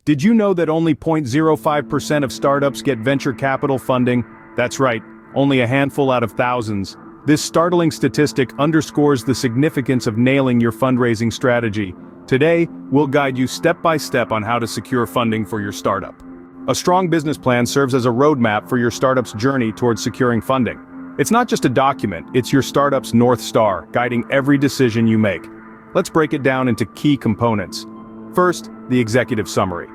Did you know that only 0.05% of startups get venture capital funding? That's right, only a handful out of thousands. This startling statistic underscores the significance of nailing your fundraising strategy. Today, we'll guide you step by step on how to secure funding for your startup. A strong business plan serves as a roadmap for your startup's journey towards securing funding. It's not just a document, it's your startup's North Star, guiding every decision you make. Let's break it down into key components. First, the executive summary.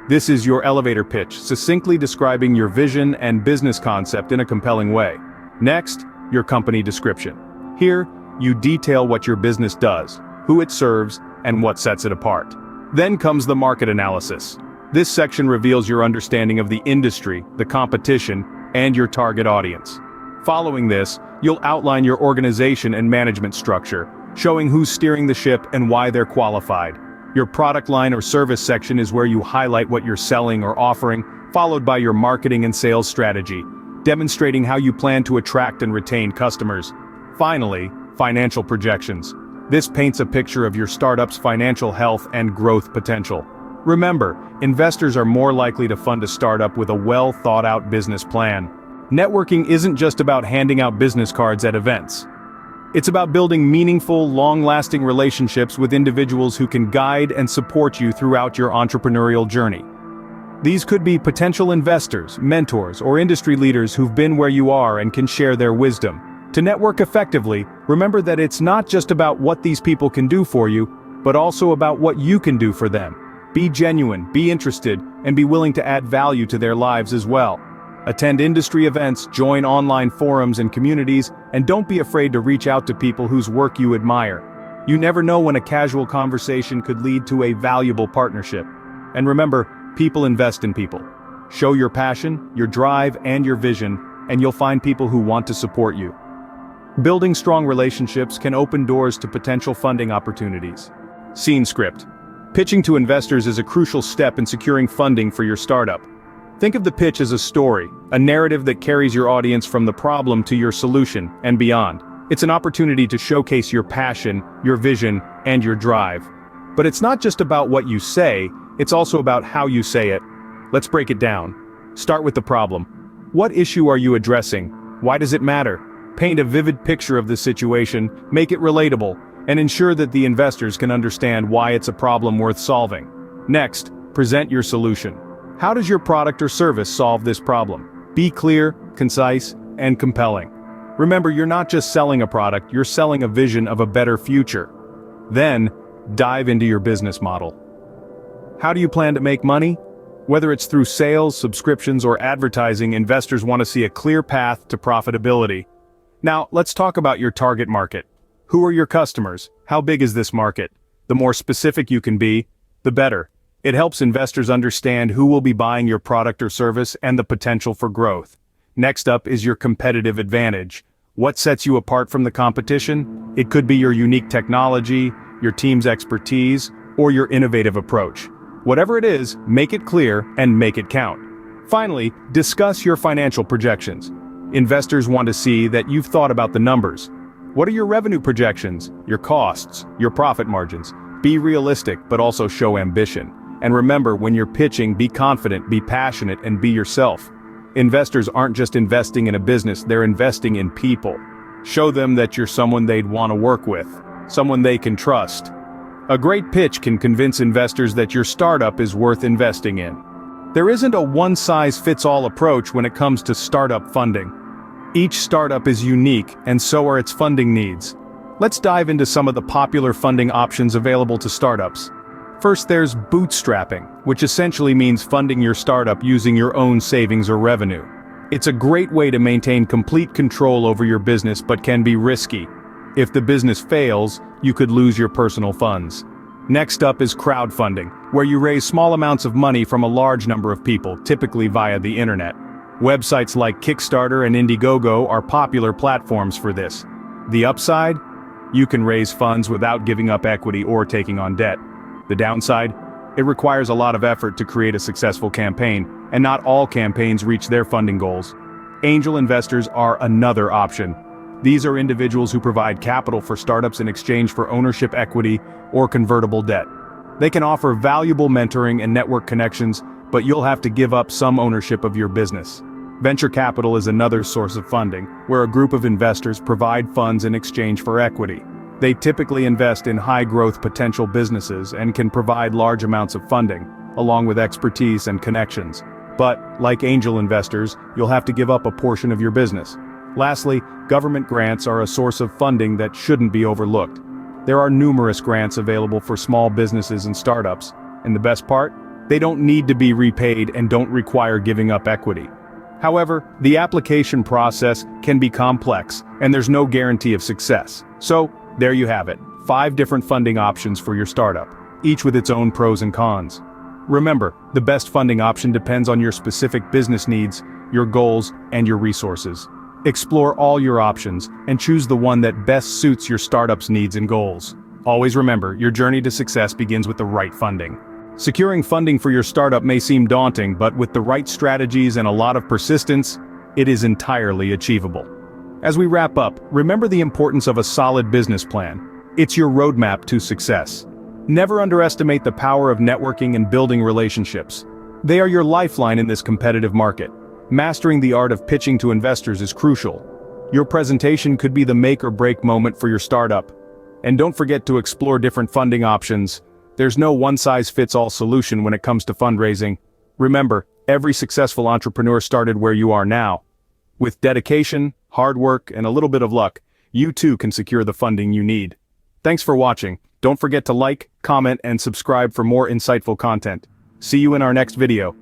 This is your elevator pitch, succinctly describing your vision and business concept in a compelling way. Next, your company description. Here, you detail what your business does, who it serves, and what sets it apart. Then comes the market analysis. This section reveals your understanding of the industry, the competition, and your target audience. Following this, you'll outline your organization and management structure, showing who's steering the ship and why they're qualified. Your product line or service section is where you highlight what you're selling or offering, followed by your marketing and sales strategy, demonstrating how you plan to attract and retain customers. Finally, financial projections. This paints a picture of your startup's financial health and growth potential. Remember, investors are more likely to fund a startup with a well-thought-out business plan. Networking isn't just about handing out business cards at events. It's about building meaningful, long-lasting relationships with individuals who can guide and support you throughout your entrepreneurial journey. These could be potential investors, mentors, or industry leaders who've been where you are and can share their wisdom. To network effectively, remember that it's not just about what these people can do for you, but also about what you can do for them. Be genuine, be interested, and be willing to add value to their lives as well. Attend industry events, join online forums and communities, and don't be afraid to reach out to people whose work you admire. You never know when a casual conversation could lead to a valuable partnership. And remember, people invest in people. Show your passion, your drive, and your vision, and you'll find people who want to support you. Building strong relationships can open doors to potential funding opportunities. Scene script. Pitching to investors is a crucial step in securing funding for your startup. Think of the pitch as a story, a narrative that carries your audience from the problem to your solution, and beyond. It's an opportunity to showcase your passion, your vision, and your drive. But it's not just about what you say, it's also about how you say it. Let's break it down. Start with the problem. What issue are you addressing? Why does it matter? Paint a vivid picture of the situation, make it relatable, and ensure that the investors can understand why it's a problem worth solving. Next, present your solution. How does your product or service solve this problem? Be clear, concise, and compelling. Remember, you're not just selling a product, you're selling a vision of a better future. Then, dive into your business model. How do you plan to make money? Whether it's through sales, subscriptions, or advertising, investors want to see a clear path to profitability. Now, let's talk about your target market. Who are your customers? How big is this market? The more specific you can be, the better. It helps investors understand who will be buying your product or service and the potential for growth. Next up is your competitive advantage. What sets you apart from the competition? It could be your unique technology, your team's expertise, or your innovative approach. Whatever it is, make it clear and make it count. Finally, discuss your financial projections. Investors want to see that you've thought about the numbers. What are your revenue projections, your costs, your profit margins? Be realistic, but also show ambition. And remember, when you're pitching, be confident, be passionate, and be yourself. Investors aren't just investing in a business, they're investing in people. Show them that you're someone they'd want to work with, someone they can trust. A great pitch can convince investors that your startup is worth investing in. There isn't a one-size-fits-all approach when it comes to startup funding. Each startup is unique, and so are its funding needs. Let's dive into some of the popular funding options available to startups. First, there's bootstrapping, which essentially means funding your startup using your own savings or revenue. It's a great way to maintain complete control over your business but can be risky. If the business fails, you could lose your personal funds. Next up is crowdfunding, where you raise small amounts of money from a large number of people, typically via the internet. Websites like Kickstarter and Indiegogo are popular platforms for this. The upside? You can raise funds without giving up equity or taking on debt. The downside? It requires a lot of effort to create a successful campaign, and not all campaigns reach their funding goals. Angel investors are another option. These are individuals who provide capital for startups in exchange for ownership equity or convertible debt. They can offer valuable mentoring and network connections, but you'll have to give up some ownership of your business. Venture capital is another source of funding, where a group of investors provide funds in exchange for equity. They typically invest in high-growth potential businesses and can provide large amounts of funding, along with expertise and connections. But, like angel investors, you'll have to give up a portion of your business. Lastly, government grants are a source of funding that shouldn't be overlooked. There are numerous grants available for small businesses and startups, and the best part? They don't need to be repaid and don't require giving up equity. However, the application process can be complex, and there's no guarantee of success. So, there you have it, 5 different funding options for your startup, each with its own pros and cons. Remember, the best funding option depends on your specific business needs, your goals, and your resources. Explore all your options, and choose the one that best suits your startup's needs and goals. Always remember, your journey to success begins with the right funding. Securing funding for your startup may seem daunting, but with the right strategies and a lot of persistence, it is entirely achievable. As we wrap up, remember the importance of a solid business plan. It's your roadmap to success. Never underestimate the power of networking and building relationships. They are your lifeline in this competitive market. Mastering the art of pitching to investors is crucial. Your presentation could be the make or break moment for your startup. And don't forget to explore different funding options. There's no one-size-fits-all solution when it comes to fundraising. Remember, every successful entrepreneur started where you are now. With dedication, hard work, and a little bit of luck, you too can secure the funding you need. Thanks for watching. Don't forget to like, comment, and subscribe for more insightful content. See you in our next video.